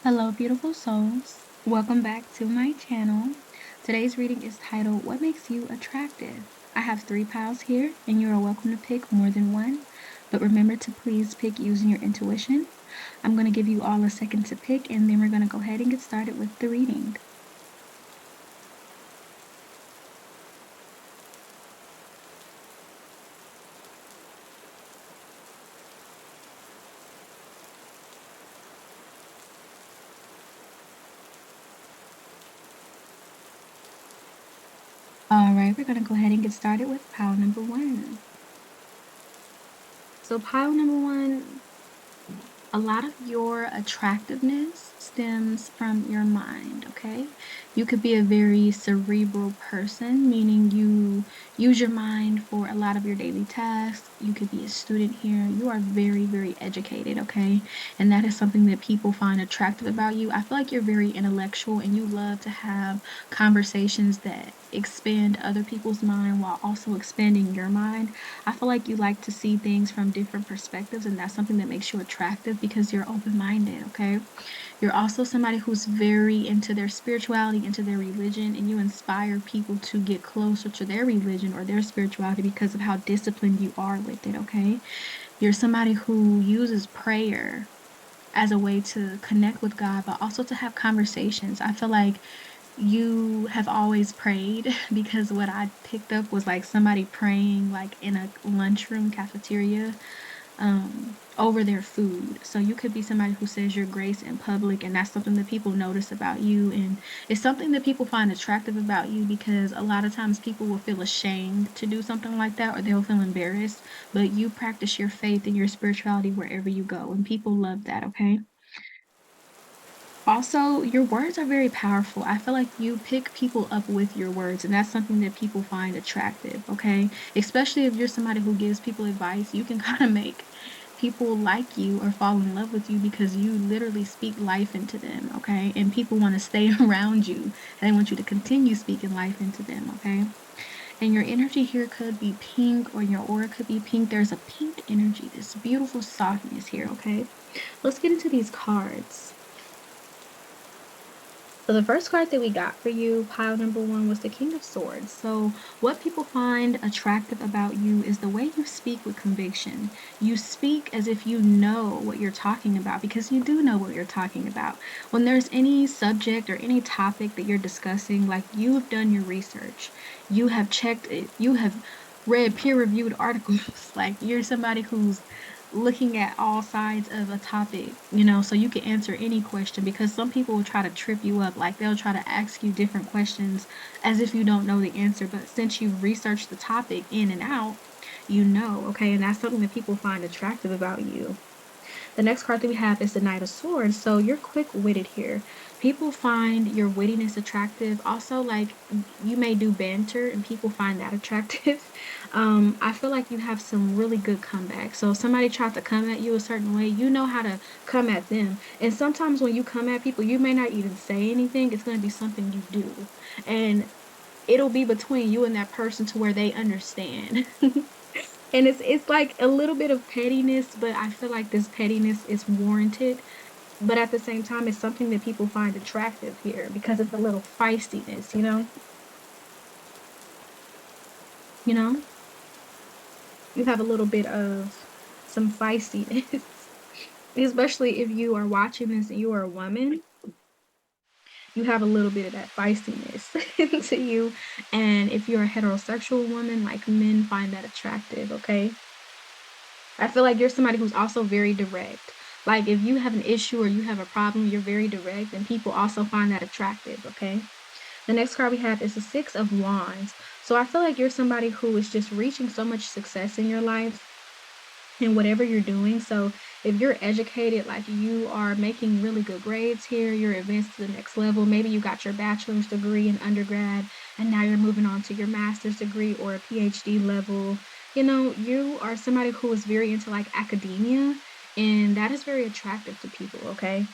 Hello, beautiful souls. Welcome back to my channel. Today's reading is titled, What Makes You Attractive? I have 3 piles here, and you are welcome to pick more than one. But remember to please pick using your intuition. I'm going to give you all a second to pick, and then we're going to go ahead and get started with the reading. All right, we're going to go ahead and get started with pile number 1. So pile number 1, a lot of your attractiveness stems from your mind, okay? You could be a very cerebral person, meaning you use your mind for a lot of your daily tasks. You could be a student here. You are very, very educated, okay? And that is something that people find attractive about you. I feel like you're very intellectual and you love to have conversations that expand other people's mind while also expanding your mind. I feel like you like to see things from different perspectives, and that's something that makes you attractive because you're open-minded, okay? You're also somebody who's very into their spirituality, into their religion, and you inspire people to get closer to their religion or their spirituality because of how disciplined you are with it, okay? You're somebody who uses prayer as a way to connect with God, but also to have conversations. I feel like you have always prayed because what I picked up was like somebody praying like in a lunchroom cafeteria over their food. So you could be somebody who says your grace in public, and that's something that people notice about you, and it's something that people find attractive about you because a lot of times people will feel ashamed to do something like that or they'll feel embarrassed, but you practice your faith and your spirituality wherever you go, and people love that, okay? Also, your words are very powerful. I feel like you pick people up with your words, and that's something that people find attractive, okay? Especially if you're somebody who gives people advice, you can kind of make people like you or fall in love with you because you literally speak life into them, okay? And people want to stay around you, and they want you to continue speaking life into them, okay? And your energy here could be pink or your aura could be pink. There's a pink energy, this beautiful softness here, okay? Let's get into these cards. So the first card that we got for you, pile number 1, was the King of Swords. So what people find attractive about you is the way you speak with conviction. You speak as if you know what you're talking about because you do know what you're talking about. When there's any subject or any topic that you're discussing, like you've done your research, you have checked it, you have read peer-reviewed articles, like you're somebody who's looking at all sides of a topic, so you can answer any question because some people will try to trip you up. Like they'll try to ask you different questions as if you don't know the answer. But since you've researched the topic in and out, okay? And that's something that people find attractive about you. The next card that we have is the Knight of Swords. So you're quick-witted here. People find your wittiness attractive. Also, like you may do banter and people find that attractive. I feel like you have some really good comebacks. So if somebody tries to come at you a certain way, you know how to come at them. And sometimes when you come at people, you may not even say anything. It's going to be something you do. And it'll be between you and that person to where they understand. And it's like a little bit of pettiness, but I feel like this pettiness is warranted. But at the same time, it's something that people find attractive here because it's a little feistiness, you know? You know? You have a little bit of some feistiness. Especially if you are watching this and you are a woman, you have a little bit of that feistiness to you. And if you're a heterosexual woman, like men find that attractive, okay? I feel like you're somebody who's also very direct. Like if you have an issue or you have a problem, you're very direct, and people also find that attractive, okay? The next card we have is the Six of Wands. So I feel like you're somebody who is just reaching so much success in your life in whatever you're doing. So if you're educated, like you are making really good grades here, you're advanced to the next level. Maybe you got your bachelor's degree in undergrad and now you're moving on to your master's degree or a PhD level. You are somebody who is very into like academia, and that is very attractive to people, okay?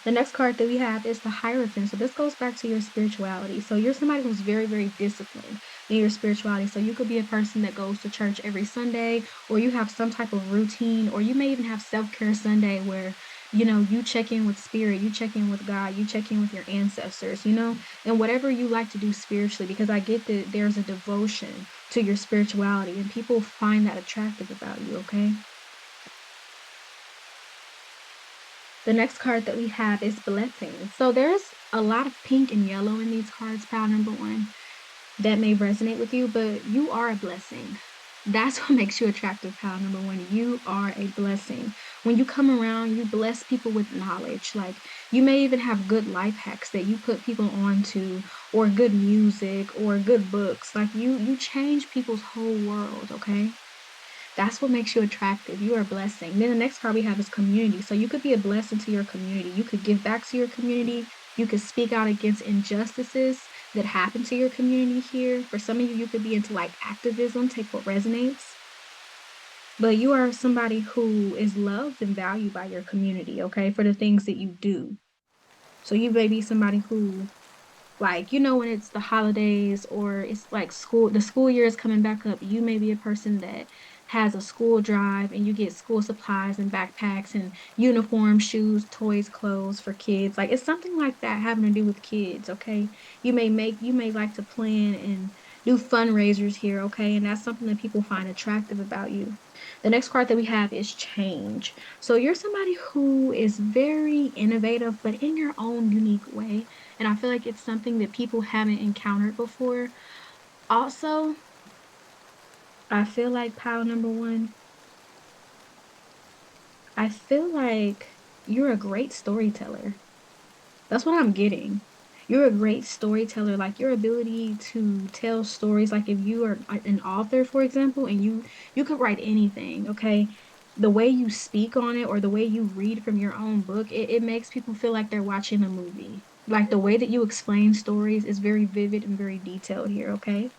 The next card that we have is the Hierophant. So this goes back to your spirituality. So you're somebody who's very, very disciplined in your spirituality. So you could be a person that goes to church every Sunday, or you have some type of routine, or you may even have self-care Sunday where you check in with spirit, you check in with God, you check in with your ancestors, and whatever you like to do spiritually, because I get that there's a devotion to your spirituality and people find that attractive about you, okay? The next card that we have is blessings. So there's a lot of pink and yellow in these cards, pile number one, that may resonate with you, but you are a blessing. That's what makes you attractive, pal. Number one, you are a blessing. When you come around, you bless people with knowledge. Like you may even have good life hacks that you put people onto, or good music, or good books. Like you change people's whole world, okay? That's what makes you attractive. You are a blessing. Then the next card we have is community. So you could be a blessing to your community. You could give back to your community. You could speak out against injustices that happen to your community here. For some of you, you could be into like activism, take what resonates. But you are somebody who is loved and valued by your community, okay, for the things that you do. So you may be somebody who like, when it's the holidays or it's like the school year is coming back up, you may be a person that has a school drive and you get school supplies and backpacks and uniforms, shoes, toys, clothes for kids. Like it's something like that having to do with kids, okay? You may like to plan and do fundraisers here, okay? And that's something that people find attractive about you. The next card that we have is change. So you're somebody who is very innovative, but in your own unique way. And I feel like it's something that people haven't encountered before. Also, I feel like pile number one, I feel like you're a great storyteller. That's what I'm getting. You're a great storyteller. Like your ability to tell stories, like if you are an author, for example, and you could write anything, okay? The way you speak on it or the way you read from your own book, it makes people feel like they're watching a movie. Like the way that you explain stories is very vivid and very detailed here, okay?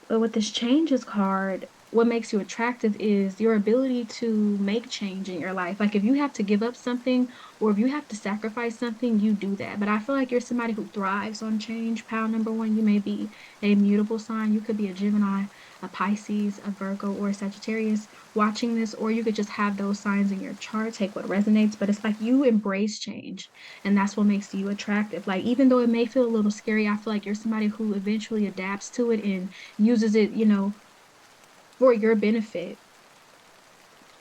But with this changes card, what makes you attractive is your ability to make change in your life. Like if you have to give up something or if you have to sacrifice something, you do that. But I feel like you're somebody who thrives on change. Pile number one, you may be a mutable sign. You could be a Gemini, a Pisces, a Virgo, or a Sagittarius watching this, or you could just have those signs in your chart, take what resonates. But it's like you embrace change, and that's what makes you attractive. Like even though it may feel a little scary, I feel like you're somebody who eventually adapts to it and uses it, for your benefit,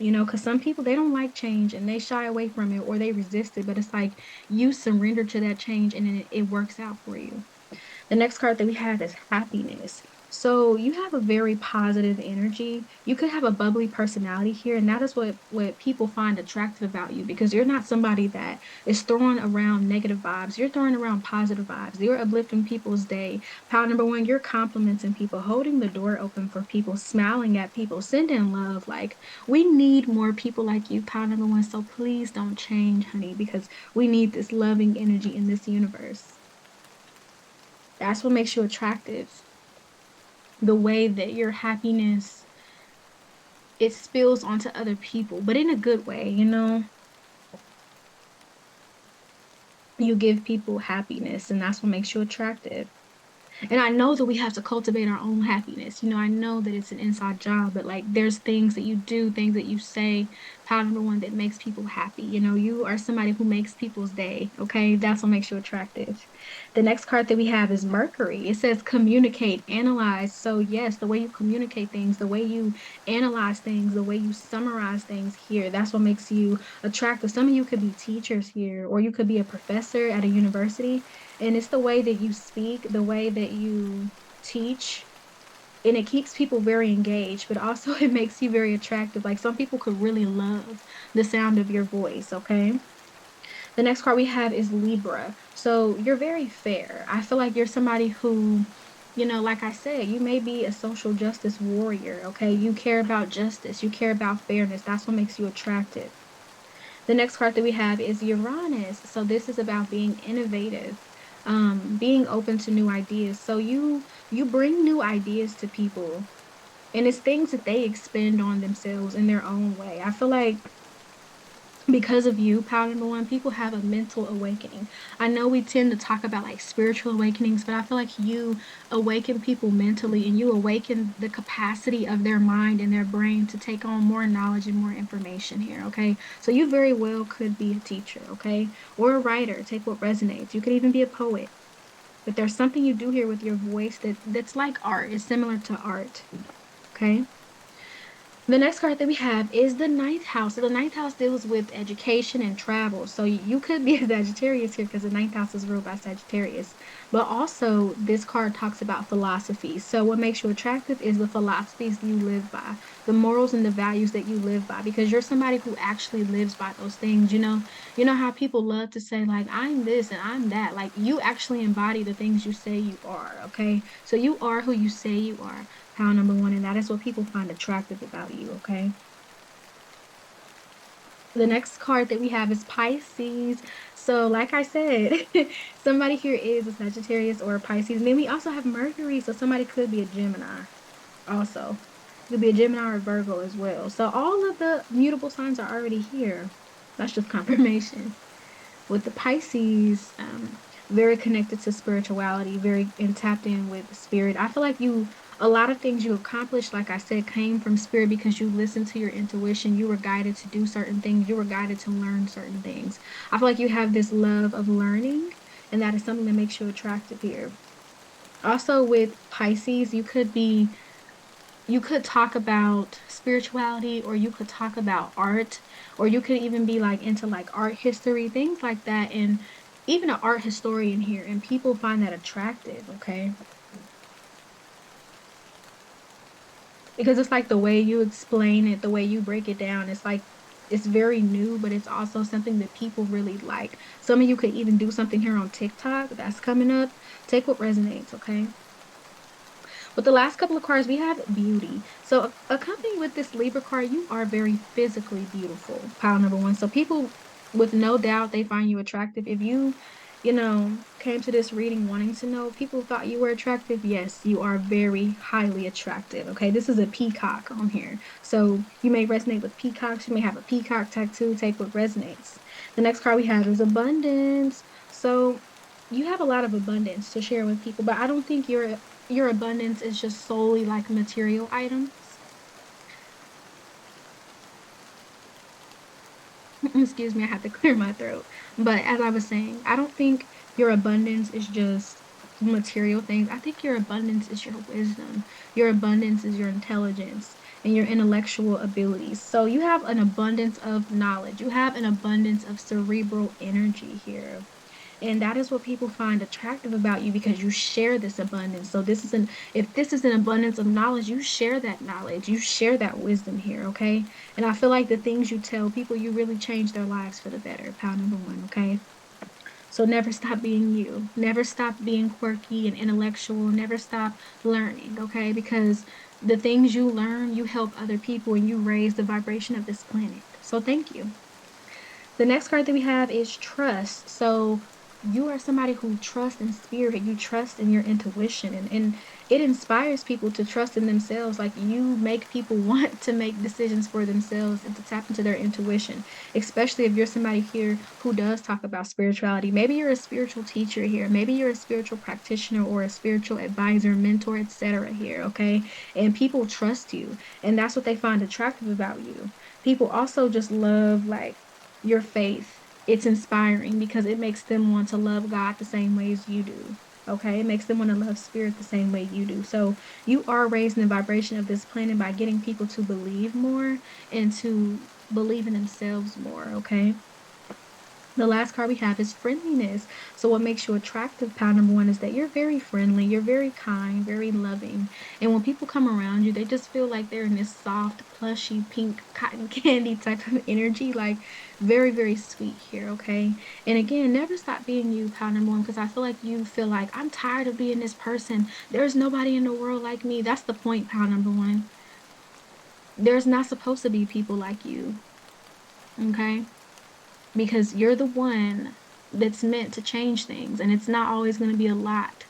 because some people they don't like change and they shy away from it or they resist it, but it's like you surrender to that change and it works out for you. The next card that we have is happiness. So you have a very positive energy. You could have a bubbly personality here, and that is what people find attractive about you because you're not somebody that is throwing around negative vibes. You're throwing around positive vibes. You're uplifting people's day. Power number one, you're complimenting people, holding the door open for people, smiling at people, sending love. Like we need more people like you, power number one. So please don't change, honey, because we need this loving energy in this universe. That's what makes you attractive. The way that your happiness it spills onto other people, but in a good way, you give people happiness, and that's what makes you attractive. And I know that we have to cultivate our own happiness. I know that it's an inside job, but like there's things that you do, things that you say, power number one, that makes people happy. You are somebody who makes people's day. Okay. That's what makes you attractive. The next card that we have is Mercury. It says communicate, analyze. So, yes, the way you communicate things, the way you analyze things, the way you summarize things here, that's what makes you attractive. Some of you could be teachers here, or you could be a professor at a university, and it's the way that you speak, the way that you teach, and it keeps people very engaged, but also it makes you very attractive. Like some people could really love the sound of your voice, okay? The next card we have is Libra. So you're very fair. I feel like you're somebody who, like I said, you may be a social justice warrior, okay? You care about justice, you care about fairness. That's what makes you attractive. The next card that we have is Uranus. So this is about being innovative, being open to new ideas. So you bring new ideas to people, and it's things that they expend on themselves in their own way. I feel like Because of you, pile number one, people have a mental awakening. I know we tend to talk about like spiritual awakenings, but I feel like you awaken people mentally and you awaken the capacity of their mind and their brain to take on more knowledge and more information here. Okay. So you very well could be a teacher. Okay. Or a writer. Take what resonates. You could even be a poet. But there's something you do here with your voice that's like art. It's similar to art. Okay. The next card that we have is the ninth house. So the ninth house deals with education and travel. So you could be a Sagittarius here because the ninth house is ruled by Sagittarius. But also, this card talks about philosophy. So what makes you attractive is the philosophies you live by, the morals and the values that you live by, because you're somebody who actually lives by those things. You know how people love to say like I'm this and I'm that. Like you actually embody the things you say you are. Okay, so you are who you say you are. Pound number one, and that is what people find attractive about you, okay? The next card that we have is Pisces. So, like I said, somebody here is a Sagittarius or a Pisces. And then we also have Mercury, so somebody could be a Gemini also. It could be a Gemini or a Virgo as well. So all of the mutable signs are already here. That's just confirmation. With the Pisces, very connected to spirituality, very and tapped in with spirit. I feel like a lot of things you accomplished, like I said, came from spirit because you listened to your intuition. You were guided to do certain things. You were guided to learn certain things. I feel like you have this love of learning, and that is something that makes you attractive here. Also, with Pisces, you could talk about spirituality or you could talk about art or you could even be like into like art history, things like that. And even an art historian here, and people find that attractive, okay? Because it's like the way you explain it, the way you break it down, it's like it's very new, but it's also something that people really like. Some of you could even do something here on TikTok that's coming up. Take what resonates, okay? With the last couple of cards, we have beauty. So, accompanied with this Libra card, you are very physically beautiful, pile number one. So, people with no doubt they find you attractive. If you came to this reading wanting to know people thought you were attractive, yes, you are very highly attractive. Okay, this is a peacock on here. So, you may resonate with peacocks. You may have a peacock tattoo. Take what resonates. The next card we have is abundance. So, you have a lot of abundance to share with people, but I don't think your abundance is just solely like material items. Excuse me, I had to clear my throat. But as I was saying, I don't think your abundance is just material things. I think your abundance is your wisdom. Your abundance is your intelligence and your intellectual abilities. So you have an abundance of knowledge. You have an abundance of cerebral energy here. And that is what people find attractive about you because you share this abundance. So if this is an abundance of knowledge, you share that knowledge, you share that wisdom here, okay? And I feel like the things you tell people, you really change their lives for the better. Pound number one, okay? So never stop being you. Never stop being quirky and intellectual. Never stop learning, okay? Because the things you learn, you help other people and you raise the vibration of this planet. So thank you. The next card that we have is trust. So you are somebody who trusts in spirit, you trust in your intuition, and it inspires people to trust in themselves. Like you make people want to make decisions for themselves and to tap into their intuition, especially if you're somebody here who does talk about spirituality. Maybe you're a spiritual teacher here, maybe you're a spiritual practitioner or a spiritual advisor, mentor, etc. here, okay? And people trust you, and that's what they find attractive about you. People also just love like your faith. It's inspiring because it makes them want to love God the same way as you do. Okay, it makes them want to love spirit the same way you do. So you are raising the vibration of this planet by getting people to believe more and to believe in themselves more. Okay. The last card we have is friendliness. So, what makes you attractive, pal number one, is that you're very friendly, you're very kind, very loving. And when people come around you, they just feel like they're in this soft, plushy, pink cotton candy type of energy, like very, very sweet here, okay? And again, never stop being you, pal number one, because I feel like you feel like I'm tired of being this person. There's nobody in the world like me. That's the point, pal number one. There's not supposed to be people like you, okay? Because you're the one that's meant to change things and it's not always going to be a lot.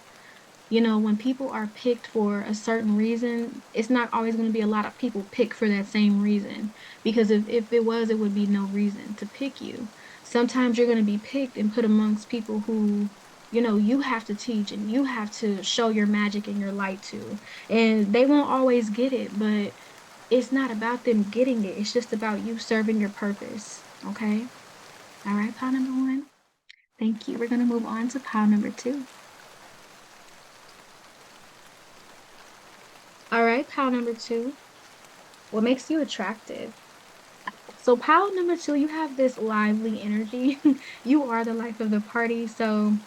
When people are picked for a certain reason, it's not always going to be a lot of people picked for that same reason. Because if it was, it would be no reason to pick you. Sometimes you're going to be picked and put amongst people who, you have to teach and you have to show your magic and your light to. And they won't always get it, but it's not about them getting it. It's just about you serving your purpose. Okay? All right, pile number one. Thank you. We're going to move on to pile number two. All right, pile number two. What makes you attractive? So, pile number two, you have this lively energy. You are the life of the party. So,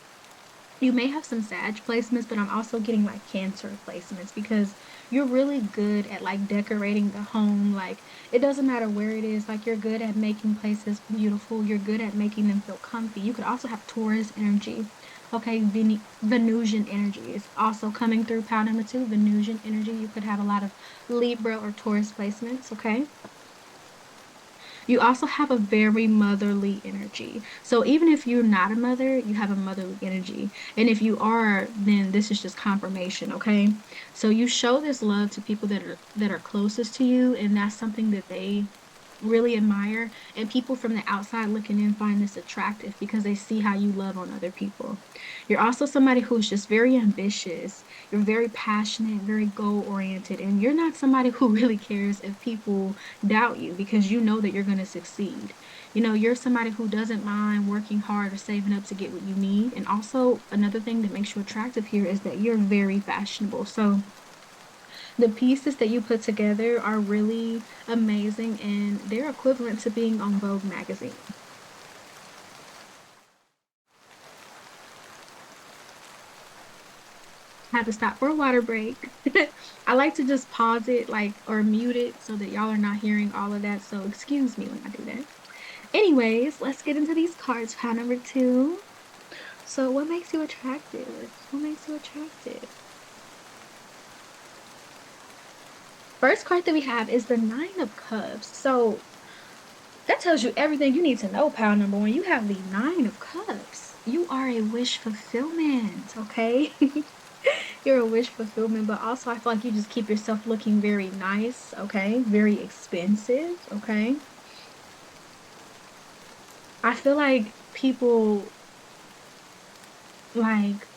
you may have some Sag placements, but I'm also getting like Cancer placements because you're really good at like decorating the home. Like, it doesn't matter where it is, like, you're good at making places beautiful. You're good at making them feel comfy. You could also have Taurus energy. Okay, Venusian energy is also coming through pile number two. Venusian energy. You could have a lot of Libra or Taurus placements. Okay. You also have a very motherly energy. So even if you're not a mother, you have a motherly energy. And if you are, then this is just confirmation, okay? So you show this love to people that are closest to you, and that's something that they really admire. And people from the outside looking in find this attractive because they see how you love on other people. You're also somebody who's just very ambitious. You're very passionate, very goal oriented, and you're not somebody who really cares if people doubt you because you know that you're going to succeed. You're somebody who doesn't mind working hard or saving up to get what you need. And also, another thing that makes you attractive here is that you're very fashionable. So, the pieces that you put together are really amazing and they're equivalent to being on Vogue magazine. Had to stop for a water break. I like to just pause it like or mute it so that y'all are not hearing all of that. So excuse me when I do that. Anyways, let's get into these cards. Pile number two. So what makes you attractive? What makes you attractive? First card that we have is the Nine of Cups. So that tells you everything you need to know, pile number one. You have the Nine of Cups. You are a wish fulfillment, okay? You're a wish fulfillment, but also I feel like you just keep yourself looking very nice, okay? Very expensive, okay? I feel like people like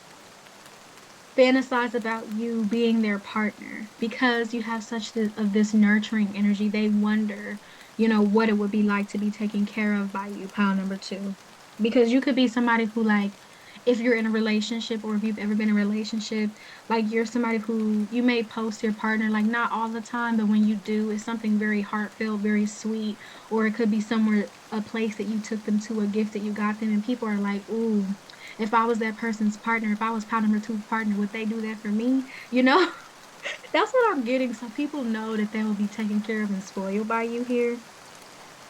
fantasize about you being their partner because you have such of this nurturing energy. They wonder, what it would be like to be taken care of by you, pile number two. Because you could be somebody who, like, if you're in a relationship or if you've ever been in a relationship, like you're somebody who you may post your partner, like not all the time, but when you do, it's something very heartfelt, very sweet, or it could be somewhere, a place that you took them to, a gift that you got them, and people are like, ooh, if I was that person's partner, if I was pound number two's partner, would they do that for me? That's what I'm getting. So people know that they will be taken care of and spoiled by you here.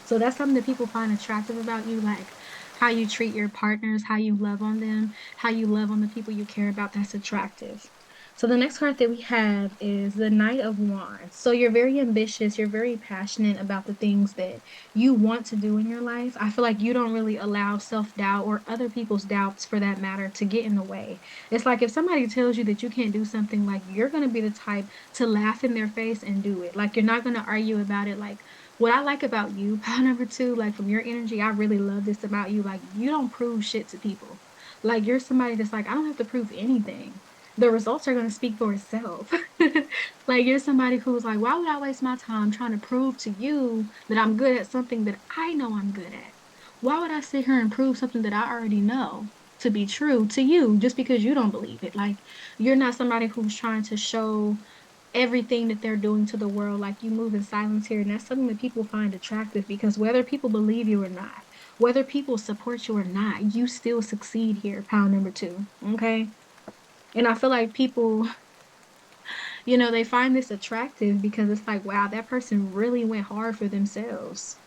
So that's something that people find attractive about you, like how you treat your partners, how you love on them, how you love on the people you care about. That's attractive. So the next card that we have is the Knight of Wands. So you're very ambitious, you're very passionate about the things that you want to do in your life. I feel like you don't really allow self-doubt or other people's doubts for that matter to get in the way. It's like if somebody tells you that you can't do something, like you're going to be the type to laugh in their face and do it. Like you're not going to argue about it. Like what I like about you, pile number two, like from your energy, I really love this about you. Like you don't prove shit to people. Like you're somebody that's like, I don't have to prove anything. The results are going to speak for itself. Like you're somebody who's like, why would I waste my time trying to prove to you that I'm good at something that I know I'm good at? Why would I sit here and prove something that I already know to be true to you just because you don't believe it? Like you're not somebody who's trying to show everything that they're doing to the world. Like you move in silence here, and that's something that people find attractive because whether people believe you or not, whether people support you or not, you still succeed here, pound number two. Okay. And I feel like people, they find this attractive because it's like, wow, that person really went hard for themselves.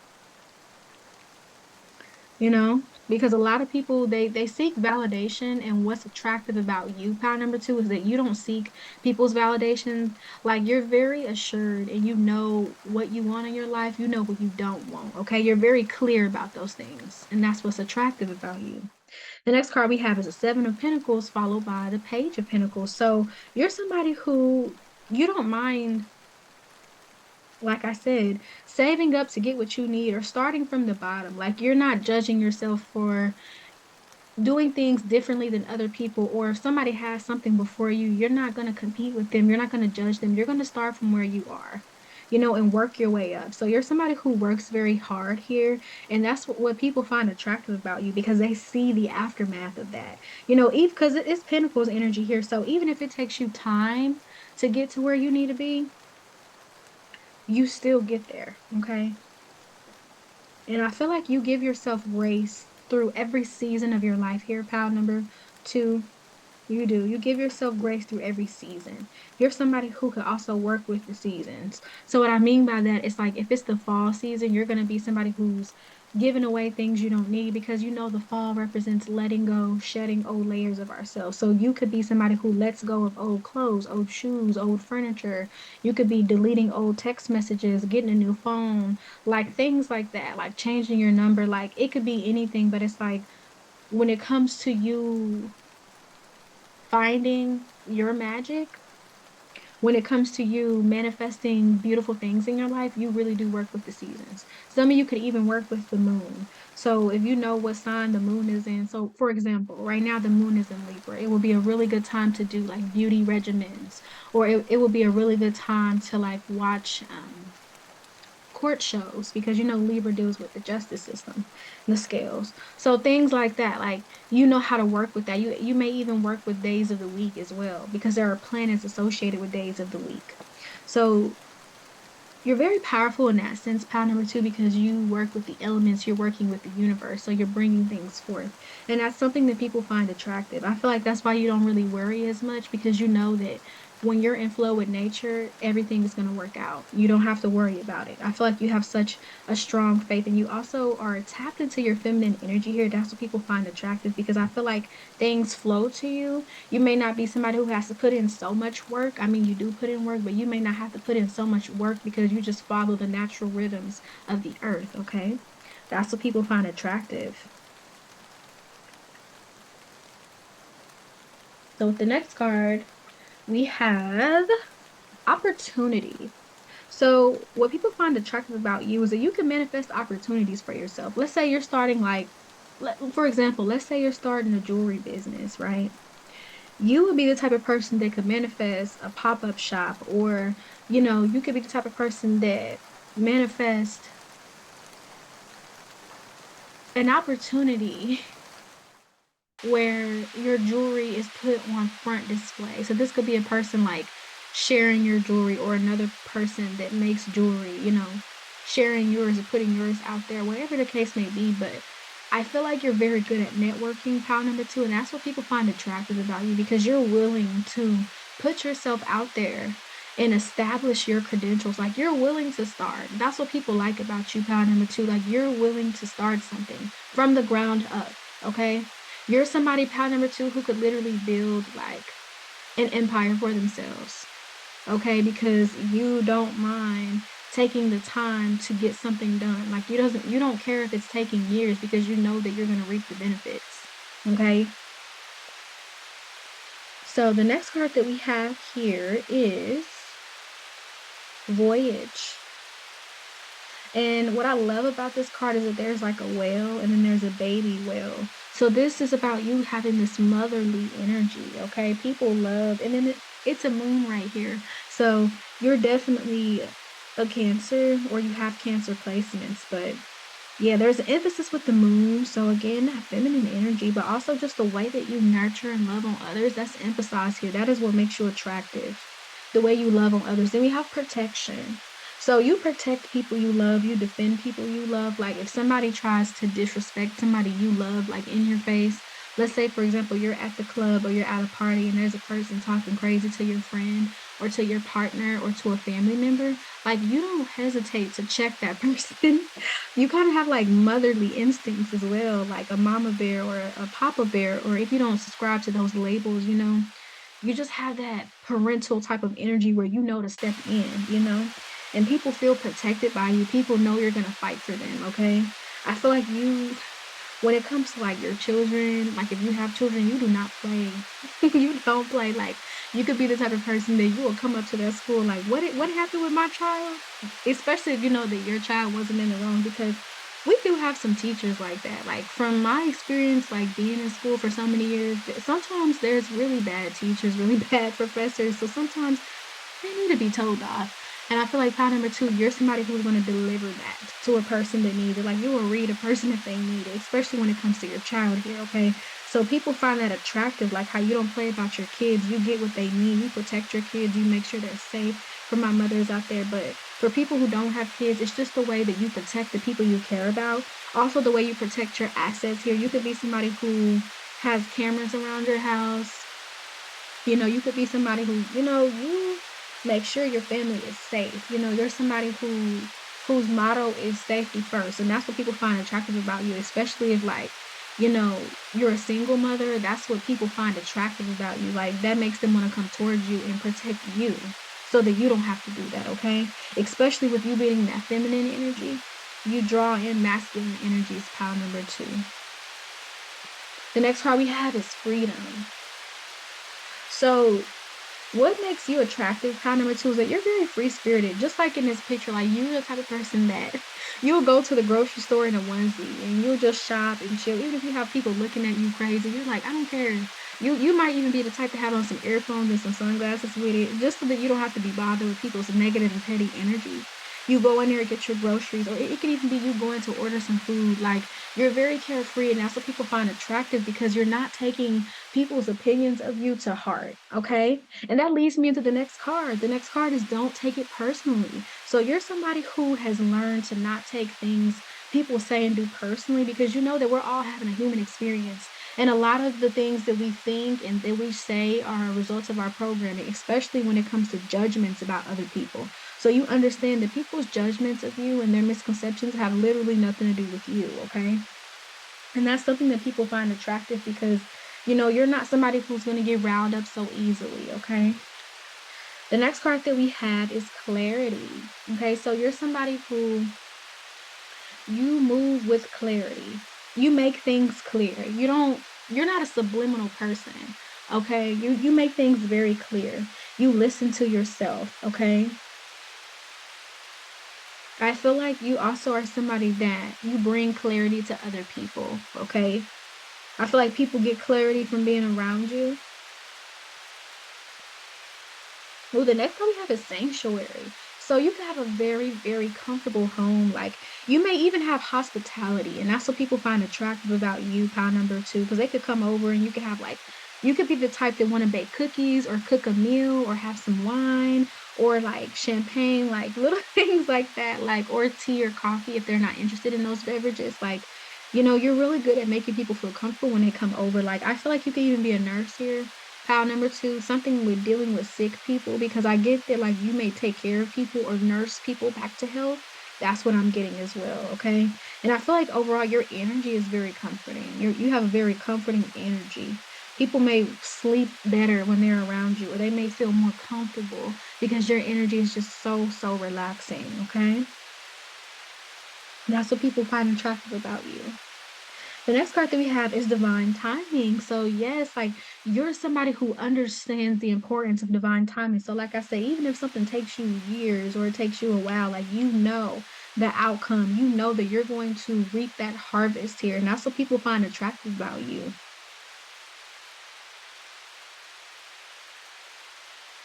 you know, because a lot of people they seek validation, and what's attractive about you, power number two, is that you don't seek people's validation. Like you're very assured and you know what you want in your life, you know what you don't want. Okay, you're very clear about those things, and that's what's attractive about you. The next card we have is a Seven of Pentacles, followed by the Page of Pentacles. So you're somebody who you don't mind, like I said, saving up to get what you need or starting from the bottom. Like you're not judging yourself for doing things differently than other people, or if somebody has something before you, you're not going to compete with them. You're not going to judge them. You're going to start from where you are, you know, and work your way up. So you're somebody who works very hard here. And that's what people find attractive about you, because they see the aftermath of that, you know, even because it's Pentacles energy here. So even if it takes you time to get to where you need to be, you still get there. Okay. And I feel like you give yourself grace through every season of your life here, pal number two. You do. You give yourself grace through every season. You're somebody who could also work with the seasons. So what I mean by that is, like, if it's the fall season, you're going to be somebody who's giving away things you don't need, because you know the fall represents letting go, shedding old layers of ourselves. So you could be somebody who lets go of old clothes, old shoes, old furniture. You could be deleting old text messages, getting a new phone, like things like that, like changing your number. Like it could be anything, but it's like when it comes to you finding your magic, when it comes to you manifesting beautiful things in your life, you really do work with the seasons. Some of you could even work with the moon. So if you know what sign the moon is in, so for example, right now the moon is in Libra, it will be a really good time to do like beauty regimens, or it will be a really good time to like watch court shows, because you know Libra deals with the justice system, the scales. So things like that, like you know how to work with that. You may even work with days of the week as well, because there are planets associated with days of the week. So you're very powerful in that sense, pal number two, because you work with the elements, you're working with the universe, so you're bringing things forth. And that's something that people find attractive. I feel like that's why you don't really worry as much, because you know that when you're in flow with nature, everything is going to work out. You don't have to worry about it. I feel like you have such a strong faith, and you also are tapped into your feminine energy here. That's what people find attractive, because I feel like things flow to you. You may not be somebody who has to put in so much work. I mean, you do put in work, but you may not have to put in so much work, because you just follow the natural rhythms of the earth, okay? That's what people find attractive. So with the next card, we have opportunity. So what people find attractive about you is that you can manifest opportunities for yourself. Let's say you're starting like, for example, let's say you're starting a jewelry business, right? You would be the type of person that could manifest a pop-up shop, or you know, you could be the type of person that manifest an opportunity where your jewelry is put on front display. So this could be a person like sharing your jewelry, or another person that makes jewelry, you know, sharing yours or putting yours out there, whatever the case may be. But I feel like you're very good at networking, pal number two, and that's what people find attractive about you, because you're willing to put yourself out there and establish your credentials. Like you're willing to start. That's what people like about you, pal number two. Like you're willing to start something from the ground up. Okay. You're somebody, pal number two, who could literally build like an empire for themselves. Okay, because you don't mind taking the time to get something done. Like you don't care if it's taking years, because you know that you're gonna reap the benefits. Okay. So the next card that we have here is Voyage. And what I love about this card is that there's like a whale, and then there's a baby whale. So this is about you having this motherly energy, okay? People love, and then it's a moon right here. So you're definitely a Cancer, or you have Cancer placements, but yeah, there's an emphasis with the moon. So again, that feminine energy, but also just the way that you nurture and love on others, that's emphasized here. That is what makes you attractive, the way you love on others. Then we have protection. So you protect people you love, you defend people you love. Like if somebody tries to disrespect somebody you love, like in your face, let's say, for example, you're at the club or you're at a party and there's a person talking crazy to your friend or to your partner or to a family member, like, you don't hesitate to check that person. You kinda have, like, motherly instincts as well, like a mama bear or a papa bear, or if you don't subscribe to those labels, you just have that parental type of energy where you know to step in, and people feel protected by you. People know you're gonna fight for them, okay? I feel like when it comes to like your children, like if you have children, you do not play. You don't play. Like you could be the type of person that you will come up to their school like, what happened with my child? Especially if you know that your child wasn't in the wrong, because we do have some teachers like that. Like from my experience, like being in school for so many years, sometimes there's really bad teachers, really bad professors. So sometimes they need to be told off. And I feel like part number two, you're somebody who's going to deliver that to a person that needs it. Like you will read a person if they need it, especially when it comes to your child here, okay? So people find that attractive, like how you don't play about your kids. You get what they need. You protect your kids. You make sure they're safe. For my mothers out there, but for people who don't have kids, it's just the way that you protect the people you care about. Also, the way you protect your assets here. You could be somebody who has cameras around your house. You could be somebody who, you make sure your family is safe. You're somebody whose motto is safety first. And that's what people find attractive about you, especially if like, you're a single mother. That's what people find attractive about you. Like that makes them want to come towards you and protect you so that you don't have to do that, okay? Especially with you being that feminine energy, you draw in masculine energies, pile number two. The next card we have is freedom. So what makes you attractive? Kind number two is that you're very free spirited. Just like in this picture, like you're the type of person that you'll go to the grocery store in a onesie and you'll just shop and chill. Even if you have people looking at you crazy, you're like, I don't care. You might even be the type to have on some earphones and some sunglasses with it, just so that you don't have to be bothered with people's negative and petty energy. You go in there and get your groceries, or it could even be you going to order some food. Like you're very carefree, and that's what people find attractive because you're not taking people's opinions of you to heart. Okay. And that leads me into the next card. The next card is don't take it personally. So you're somebody who has learned to not take things people say and do personally, because you know that we're all having a human experience. And a lot of the things that we think and that we say are results of our programming, especially when it comes to judgments about other people. So you understand that people's judgments of you and their misconceptions have literally nothing to do with you, okay? And that's something that people find attractive because, you're not somebody who's going to get riled up so easily, okay? The next card that we have is clarity. Okay, so you're somebody who you move with clarity. You make things clear. You're not a subliminal person. Okay? You make things very clear. You listen to yourself, okay? I feel like you also are somebody that you bring clarity to other people, okay? I feel like people get clarity from being around you. Well, the next one we have is sanctuary. So you can have a very, very comfortable home. Like you may even have hospitality, and that's what people find attractive about you, pile number two, because they could come over and you could have like you could be the type that want to bake cookies or cook a meal or have some wine or like champagne, like little things like that, like or tea or coffee if they're not interested in those beverages. Like, you're really good at making people feel comfortable when they come over. Like I feel like you could even be a nurse here. Pile number two, something with dealing with sick people, because I get that like you may take care of people or nurse people back to health. That's what I'm getting as well, okay? And I feel like overall your energy is very comforting. You have a very comforting energy. People may sleep better when they're around you, or they may feel more comfortable because your energy is just so, so relaxing, okay? That's what people find attractive about you. The next card that we have is divine timing. So, yes, like you're somebody who understands the importance of divine timing. So, like I say, even if something takes you years or it takes you a while, like you know the outcome, you know that you're going to reap that harvest here. And that's what people find attractive about you.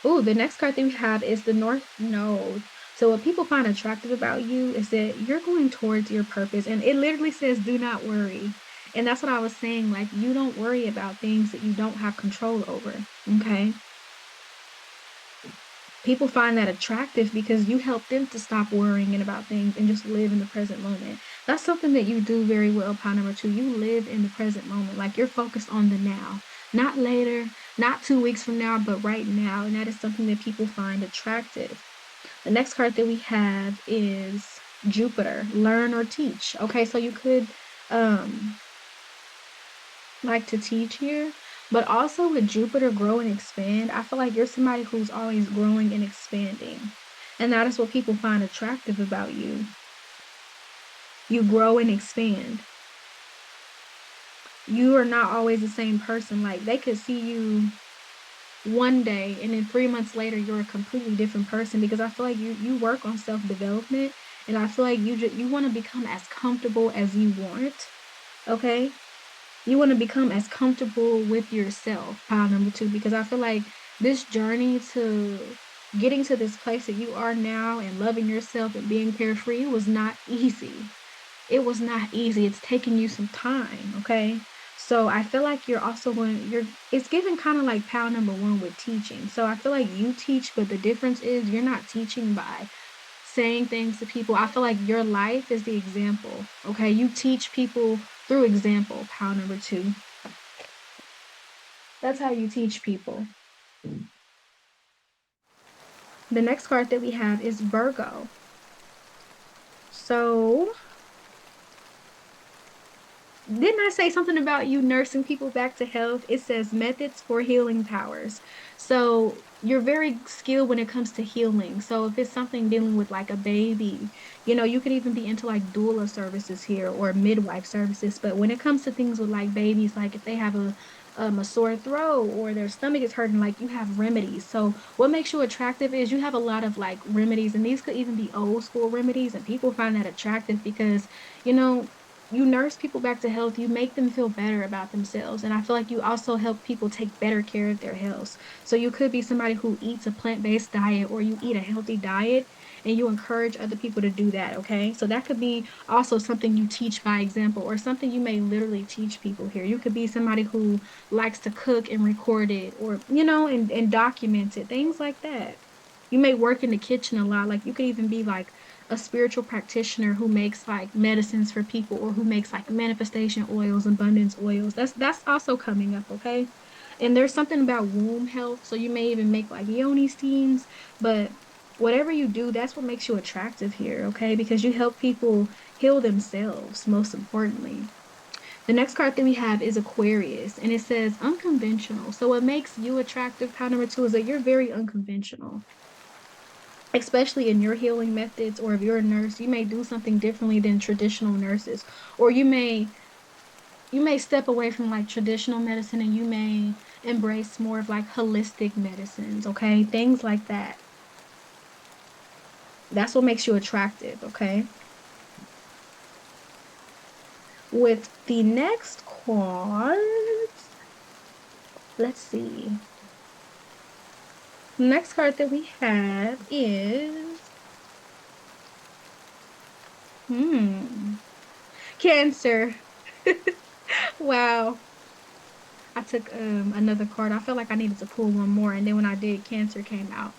Oh, the next card that we have is the North Node. So, what people find attractive about you is that you're going towards your purpose. And it literally says, do not worry. And that's what I was saying. Like, you don't worry about things that you don't have control over. Okay. People find that attractive because you help them to stop worrying about things and just live in the present moment. That's something that you do very well, pie number two. You live in the present moment. Like, you're focused on the now, not later, not 2 weeks from now, but right now. And that is something that people find attractive. The next card that we have is Jupiter, learn or teach. Okay, so you could um like to teach here, but also with Jupiter grow and expand, I feel like you're somebody who's always growing and expanding. And that is what people find attractive about you. You grow and expand. You are not always the same person. Like they could see you one day and then 3 months later you're a completely different person because I feel like you work on self-development and I feel like you want to become as comfortable as you want. Okay, you want to become as comfortable with yourself, pile number two, because I feel like this journey to getting to this place that you are now and loving yourself and being carefree was not easy. It was not easy. It's taking you some time, okay? So I feel like you're also going you're it's given kind of like pile number one with teaching. So I feel like you teach, but the difference is you're not teaching by saying things to people. I feel like your life is the example. Okay. You teach people through example, pile number two. That's how you teach people. The next card that we have is Virgo. So didn't I say something about you nursing people back to health? It says methods for healing powers. So you're very skilled when it comes to healing. So if it's something dealing with like a baby, you could even be into like doula services here or midwife services. But when it comes to things with like babies, like if they have a sore throat or their stomach is hurting, like you have remedies. So what makes you attractive is you have a lot of like remedies, and these could even be old school remedies, and people find that attractive because you know you nurse people back to health, you make them feel better about themselves. And I feel like you also help people take better care of their health. So you could be somebody who eats a plant-based diet or you eat a healthy diet and you encourage other people to do that. Okay. So that could be also something you teach by example or something you may literally teach people here. You could be somebody who likes to cook and record it or, and document it, things like that. You may work in the kitchen a lot. Like you could even be like a spiritual practitioner who makes like medicines for people or who makes like manifestation oils, abundance oils. That's also coming up, okay? And there's something about womb health, so you may even make like yoni steams, but whatever you do, that's what makes you attractive here, okay? Because you help people heal themselves, most importantly. The next card that we have is Aquarius, and it says unconventional. So what makes you attractive, card number two, is that you're very unconventional, especially in your healing methods, or if you're a nurse, you may do something differently than traditional nurses, or you may step away from like traditional medicine and you may embrace more of like holistic medicines, okay? Things like that. That's what makes you attractive, okay? With the next card, let's see. The next card that we have is Cancer. Wow. I took another card. I felt like I needed to pull one more, and then when I did, Cancer came out.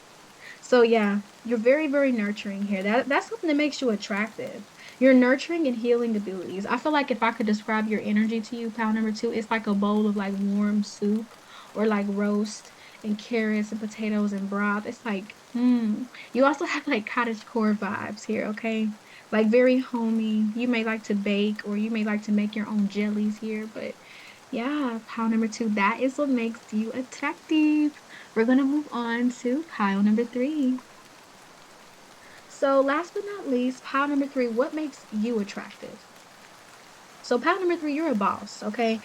So yeah, you're very, very nurturing here. That's something that makes you attractive. Your nurturing and healing abilities. I feel like if I could describe your energy to you, pal number two, it's like a bowl of like warm soup or like roast and carrots and potatoes and broth. It's like, You also have like cottage core vibes here, okay? Like very homey. You may like to bake or you may like to make your own jellies here, but yeah, pile number two, that is what makes you attractive. We're going to move on to pile number three. So, last but not least, pile number three, what makes you attractive? So, pile number three, you're a boss, okay?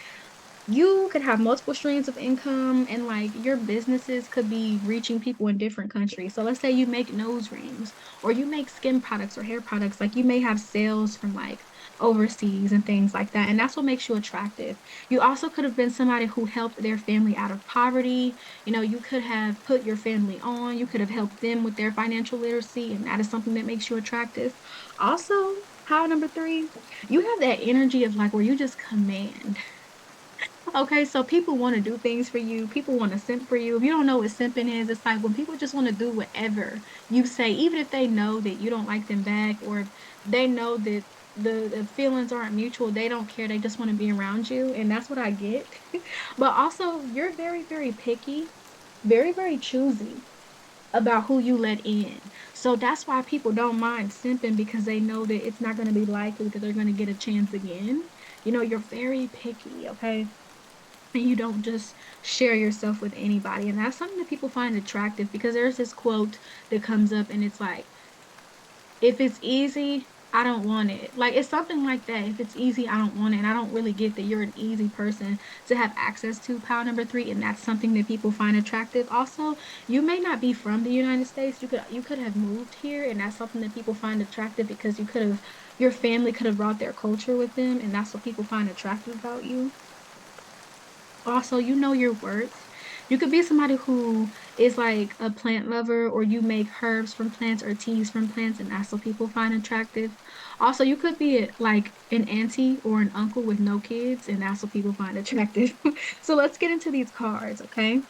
You could have multiple streams of income and like your businesses could be reaching people in different countries. So let's say you make nose rings or you make skin products or hair products, like you may have sales from like overseas and things like that. And that's what makes you attractive. You also could have been somebody who helped their family out of poverty. You could have put your family on, you could have helped them with their financial literacy, and that is something that makes you attractive. Also, how number three, you have that energy of like where you just command. Okay, so people want to do things for you. People want to simp for you. If you don't know what simping is, it's like when people just want to do whatever you say, even if they know that you don't like them back, or if they know that the feelings aren't mutual, they don't care. They just want to be around you. And that's what I get. But also, you're very, very picky, very, very choosy. about who you let in. So that's why people don't mind simping because they know that it's not going to be likely that they're going to get a chance again. You're very picky, okay? And you don't just share yourself with anybody. And that's something that people find attractive because there's this quote that comes up and it's like, if it's easy, I don't want it. Like it's something like that. If it's easy, I don't want it. And I don't really get that you're an easy person to have access to pile number 3, and that's something that people find attractive. Also, you may not be from the United States. You could have moved here, and that's something that people find attractive because your family could have brought their culture with them, and that's what people find attractive about you. Also, you know your worth. You could be somebody who is like a plant lover, or you make herbs from plants or teas from plants, and that's what people find attractive. Also, you could be like an auntie or an uncle with no kids, and that's what people find attractive. So let's get into these cards, okay?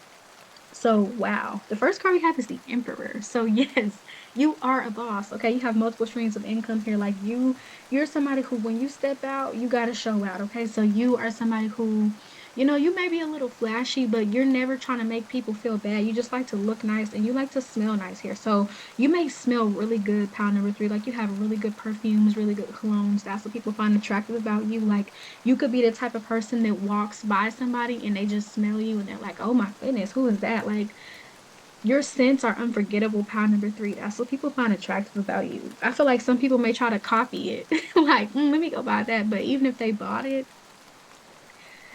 So, wow. The first card we have is the Emperor. So, yes, you are a boss. Okay. You have multiple streams of income here. Like you're somebody who, when you step out, you got to show out. Okay. So, you are somebody who, you may be a little flashy, but you're never trying to make people feel bad. You just like to look nice and you like to smell nice here. So, you may smell really good, pile number 3. Like, you have really good perfumes, really good colognes. That's what people find attractive about you. Like, you could be the type of person that walks by somebody and they just smell you and they're like, oh my goodness, who is that? Like, your scents are unforgettable, pile number 3. That's what people find attractive about you. I feel like some people may try to copy it. Like, let me go buy that. But even if they bought it,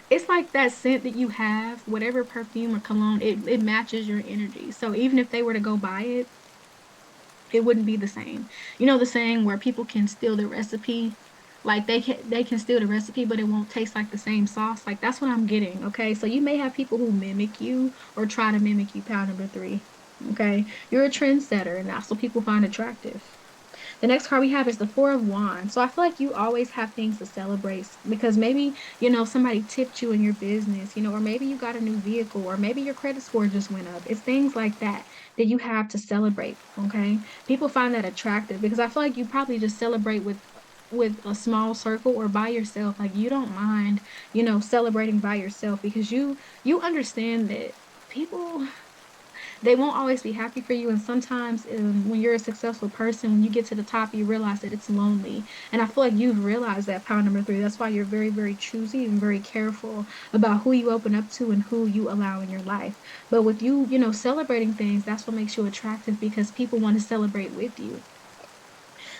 it's like that scent that you have, whatever perfume or cologne, it matches your energy. So even if they were to go buy it, it wouldn't be the same. You know the saying where people can steal the recipe, like they can steal the recipe, but it won't taste like the same sauce. Like that's what I'm getting. Okay, so you may have people who mimic you or try to mimic you. Pile number 3. Okay, you're a trendsetter, and that's what people find attractive. The next card we have is the Four of Wands. So I feel like you always have things to celebrate because maybe, somebody tipped you in your business, or maybe you got a new vehicle, or maybe your credit score just went up. It's things like that that you have to celebrate, okay? People find that attractive because I feel like you probably just celebrate with a small circle or by yourself. Like you don't mind, celebrating by yourself because you understand that people, they won't always be happy for you. And sometimes when you're a successful person, when you get to the top, you realize that it's lonely. And I feel like you've realized that, pile number 3. That's why you're very, very choosy and very careful about who you open up to and who you allow in your life. But with you, celebrating things, that's what makes you attractive because people want to celebrate with you.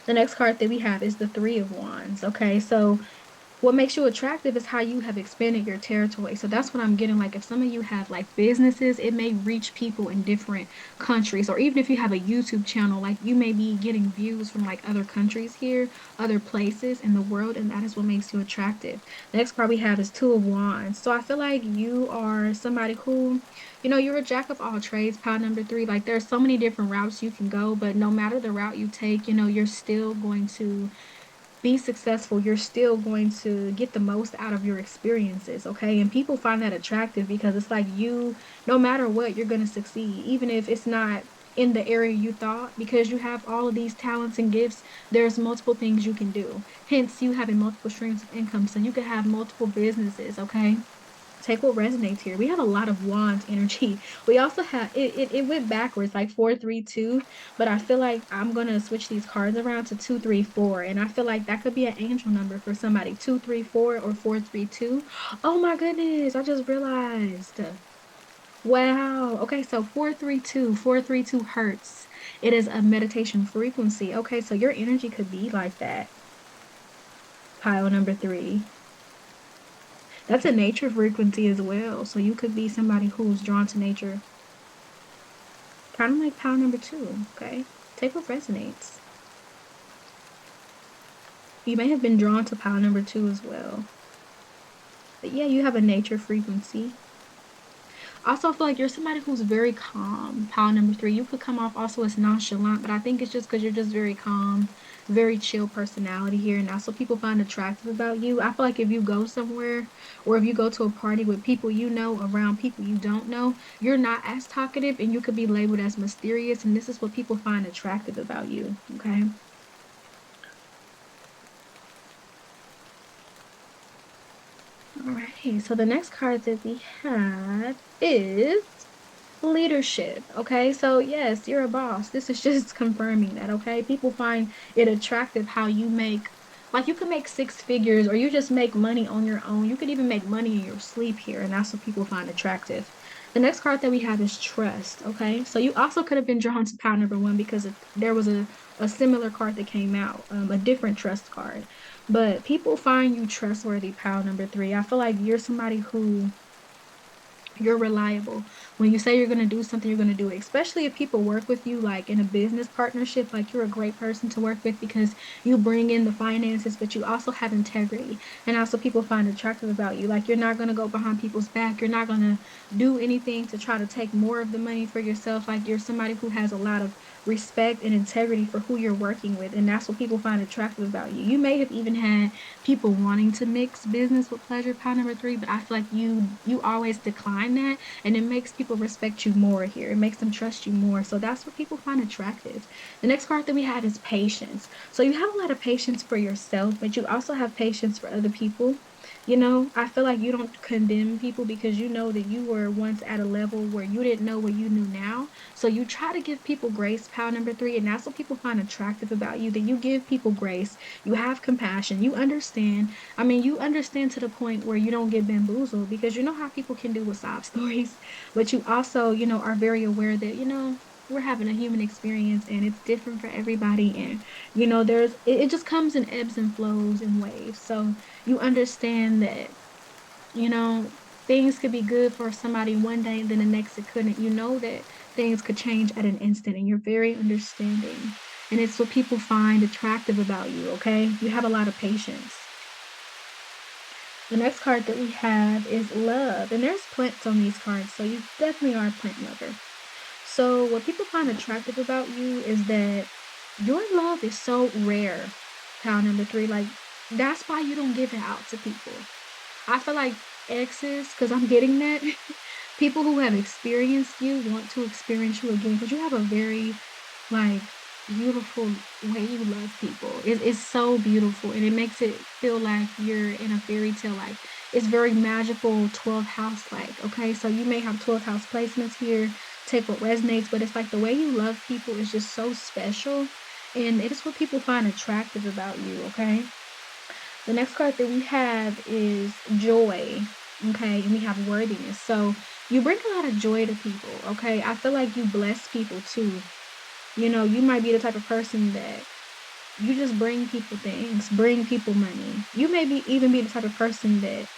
The next card that we have is the Three of Wands. Okay, so what makes you attractive is how you have expanded your territory. So that's what I'm getting. Like if some of you have like businesses, it may reach people in different countries. Or even if you have a YouTube channel, like you may be getting views from like other countries here, other places in the world, and that is what makes you attractive. The next card we have is Two of Wands. So I feel like you are somebody who, you're a jack of all trades, pile number 3. Like there's so many different routes you can go, but no matter the route you take, you're still going to be successful. You're still going to get the most out of your experiences, okay? And people find that attractive because it's like no matter what, you're going to succeed, even if it's not in the area you thought, because you have all of these talents and gifts. There's multiple things you can do. Hence, you having multiple streams of income. So you could have multiple businesses, okay? Take what resonates here. We have a lot of wands energy. We also have it went backwards like 432, but I feel like I'm gonna switch these cards around to 234. And I feel like that could be an angel number for somebody. 234 or 432. Oh my goodness, I just realized. Wow. Okay, so 432 hertz. It is a meditation frequency. Okay, so your energy could be like that. Pile number 3. That's a nature frequency as well. So you could be somebody who's drawn to nature, kind of like pile number 2. Okay. Take what resonates. You may have been drawn to pile number 2 as well. But yeah, you have a nature frequency. Also, I feel like you're somebody who's very calm. Pile number 3. You could come off also as nonchalant, but I think it's just because you're just very calm, very chill personality here. And that's what people find attractive about you. I feel like if you go somewhere or if you go to a party with people around people you don't know, you're not as talkative and you could be labeled as mysterious. And this is what people find attractive about you. Okay. All right. So the next card that we have is Leadership, okay? So yes, you're a boss. This is just confirming that, okay? People find it attractive how you make, like, you can make six figures or you just make money on your own. You could even make money in your sleep here, and that's what people find attractive. The next card that we have is trust, okay? So you also could have been drawn to pile number one because there was a similar card that came out, a different trust card. But people find you trustworthy, pile number three. I feel like you're somebody who you're reliable. When you say you're going to do something, you're going to do it. Especially if people work with you, like in a business partnership, like you're a great person to work with because you bring in the finances, but you also have integrity. And also, people find attractive about you. Like you're not going to go behind people's back. You're not going to do anything to try to take more of the money for yourself. Like you're somebody who has a lot of respect and integrity for who you're working with. And that's what people find attractive about you. You may have even had people wanting to mix business with pleasure, pile number three, but I feel like you always decline that, and it makes people respect you more here. It makes them trust you more. So that's what people find attractive. The next card that we have is patience. So you have a lot of patience for yourself, but you also have patience for other people. I feel like you don't condemn people because you know that you were once at a level where you didn't know what you knew now. So you try to give people grace, pile number three, and that's what people find attractive about you, that you give people grace, you have compassion, you understand. I mean, you understand to the point where you don't get bamboozled because you know how people can do with sob stories, but you also, are very aware that, we're having a human experience and it's different for everybody. And, it just comes in ebbs and flows and waves. So you understand that, you know, things could be good for somebody one day and then the next it couldn't. You know that things could change at an instant and you're very understanding. And it's what people find attractive about you, okay? You have a lot of patience. The next card that we have is love. And there's plants on these cards, so you definitely are a plant lover. So what people find attractive about you is that your love is so rare, pile number three. Like, that's why you don't give it out to people. I feel like exes, because I'm getting that, people who have experienced you want to experience you again because you have a very, like, beautiful way you love people. It's so beautiful and it makes it feel like you're in a fairy tale. Like, it's very magical, 12th house like, okay? So you may have 12th house placements here, take what resonates, but it's like the way you love people is just so special. And it is what people find attractive about you, okay? The next card that we have is joy, okay? And we have worthiness. So you bring a lot of joy to people, okay? I feel like you bless people too. You might be the type of person that you just bring people things, bring people money. You may even be the type of person that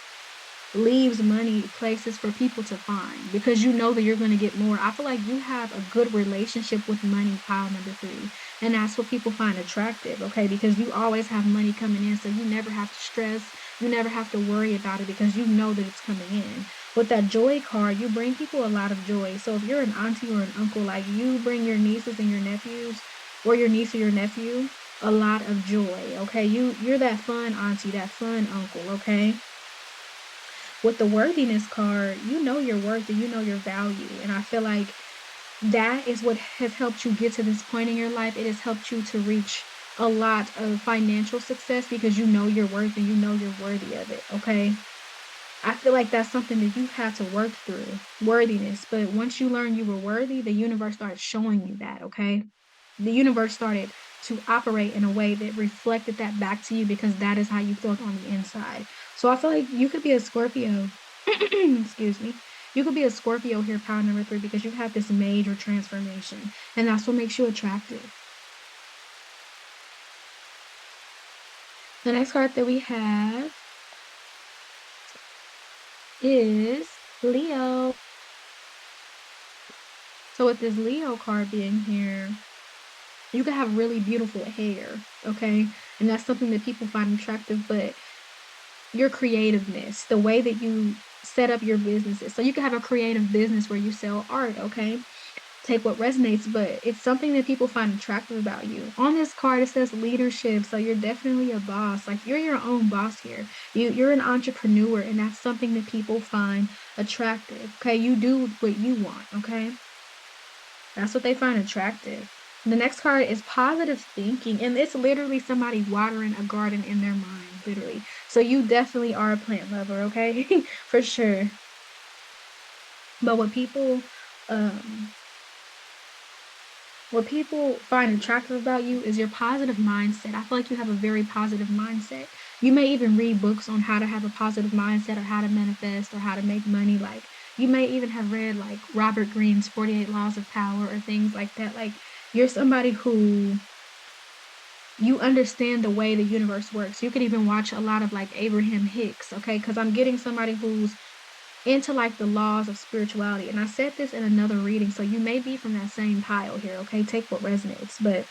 leaves money places for people to find because you know that you're going to get more. I feel like you have a good relationship with money, pile number three. And that's what people find attractive, okay? Because you always have money coming in, so you never have to stress. You never have to worry about it because you know that it's coming in. With that joy card, you bring people a lot of joy. So if you're an auntie or an uncle, like you bring your nieces and your nephews, or your niece or your nephew, a lot of joy, okay? You're that fun auntie, that fun uncle, okay? With the worthiness card, you know your worth and you know your value. And I feel like that is what has helped you get to this point in your life. It has helped you to reach a lot of financial success because you know your worth and you know you're worthy of it. Okay. I feel like that's something that you've had to work through, worthiness. But once you learn you were worthy, the universe started showing you that. Okay. The universe started to operate in a way that reflected that back to you because that is how you felt on the inside. So I feel like you could be a Scorpio. Excuse me. You could be a Scorpio here, power number three, because you have this major transformation, and that's what makes you attractive. The next card that we have is Leo. So with this Leo card being here, you can have really beautiful hair, okay? And that's something that people find attractive, but your creativeness, the way that you set up your businesses. So you can have a creative business where you sell art, okay? Take what resonates, but it's something that people find attractive about you. On this card, it says leadership. So you're definitely a boss. Like you're your own boss here. You're an entrepreneur, and that's something that people find attractive. Okay. You do what you want. Okay. That's what they find attractive. The next card is positive thinking, and it's literally somebody watering a garden in their mind, literally. So you definitely are a plant lover, okay? For sure. But what people Um, what people find attractive about you is your positive mindset. I feel like you have a very positive mindset. You may even read books on how to have a positive mindset or how to manifest or how to make money. Like you may even have read like Robert Greene's 48 Laws of Power or things like that. Like you're somebody who you understand the way the universe works. You could even watch a lot of like Abraham Hicks, okay? Because I'm getting somebody who's into like the laws of spirituality. And I said this in another reading, so you may be from that same pile here, okay? Take what resonates. But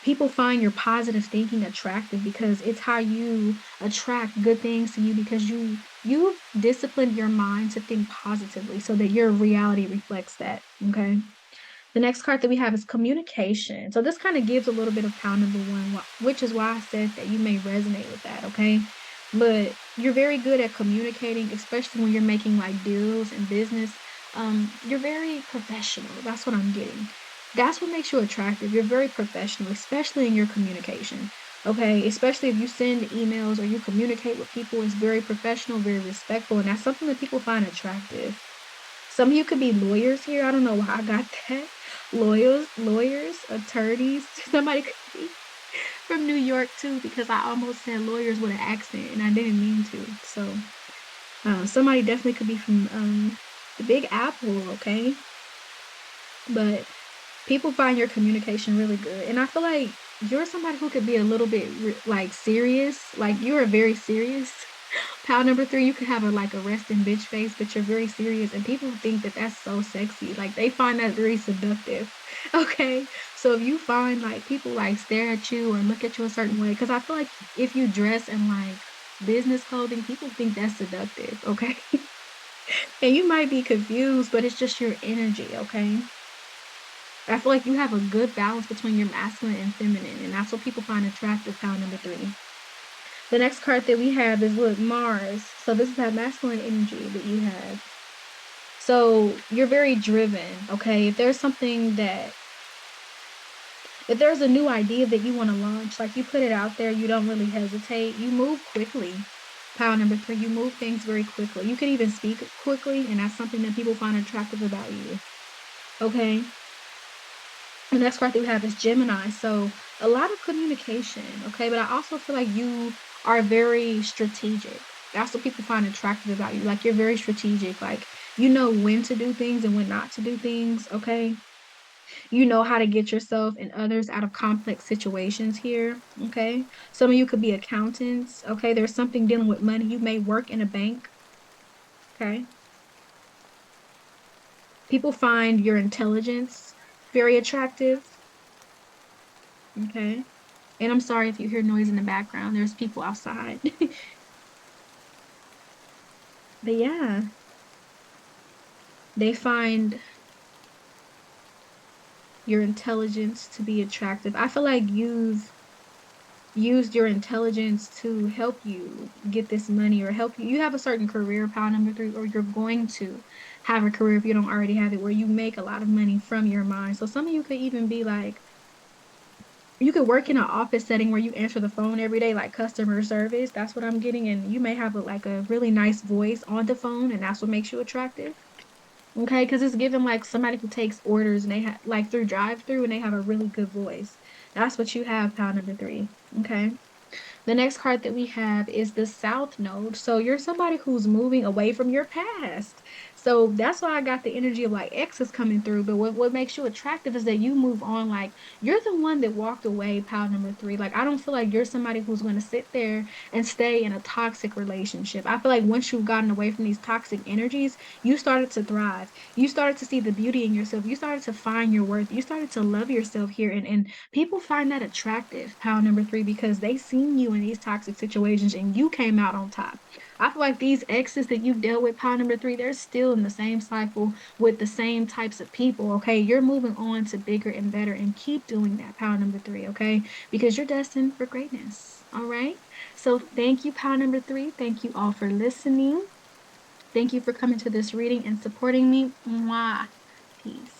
people find your positive thinking attractive because it's how you attract good things to you because you've disciplined your mind to think positively so that your reality reflects that, okay? The next card that we have is communication. So this kind of gives a little bit of pound number one, which is why I said that you may resonate with that, okay? But you're very good at communicating, especially when you're making like deals and business. You're very professional. That's what I'm getting. That's what makes you attractive. You're very professional, especially in your communication. Okay, especially if you send emails or you communicate with people, it's very professional, very respectful, and that's something that people find attractive. Some of you could be lawyers here. I don't know why I got that. Lawyers, attorneys. Somebody could be from New York too, because I almost said lawyers with an accent and I didn't mean to. So somebody definitely could be from the Big Apple, okay? But people find your communication really good, and I feel like you're somebody who could be a little bit like serious. Like you're very serious. Pile number three, you could have a like a resting bitch face, but you're very serious, and people think that that's so sexy. Like they find that very seductive. Okay, so if you find like people like stare at you or look at you a certain way, because I feel like if you dress in like business clothing, people think that's seductive. Okay, and you might be confused, but it's just your energy. Okay, I feel like you have a good balance between your masculine and feminine, and that's what people find attractive. Pile number three. The next card that we have is look, Mars. So this is that masculine energy that you have. So you're very driven, okay? If there's a new idea that you want to launch, like you put it out there, you don't really hesitate. You move quickly. Pile number three, you move things very quickly. You can even speak quickly, and that's something that people find attractive about you. Okay. The next card that we have is Gemini. So a lot of communication, okay? But I also feel like you are very strategic. That's what people find attractive about you. Like you're very strategic. Like you know when to do things and when not to do things, okay? You know how to get yourself and others out of complex situations here, okay? Some of you could be accountants, okay? There's something dealing with money. You may work in a bank, okay? People find your intelligence very attractive, okay? And I'm sorry if you hear noise in the background. There's people outside. But yeah, they find your intelligence to be attractive. I feel like you've used your intelligence to help you get this money or help you. You have a certain career, pile number three, or you're going to have a career if you don't already have it, where you make a lot of money from your mind. So some of you could even be like, you could work in an office setting where you answer the phone every day, like customer service. That's what I'm getting. And you may have like a really nice voice on the phone, and that's what makes you attractive. Okay, because it's given like somebody who takes orders and they have like through drive-through and they have a really good voice. That's what you have, pile number three. Okay. The next card that we have is the South Node. So you're somebody who's moving away from your past. So that's why I got the energy of like exes coming through. But what makes you attractive is that you move on. Like you're the one that walked away, pile number three. Like I don't feel like you're somebody who's going to sit there and stay in a toxic relationship. I feel like once you've gotten away from these toxic energies, you started to thrive. You started to see the beauty in yourself. You started to find your worth. You started to love yourself here. And people find that attractive, pile number three, because they seen you in these toxic situations and you came out on top. I feel like these exes that you've dealt with, pile number three, they're still in the same cycle with the same types of people. Okay. You're moving on to bigger and better and keep doing that, pile number three. Okay. Because you're destined for greatness. All right. So thank you, pile number three. Thank you all for listening. Thank you for coming to this reading and supporting me. Mwah. Peace.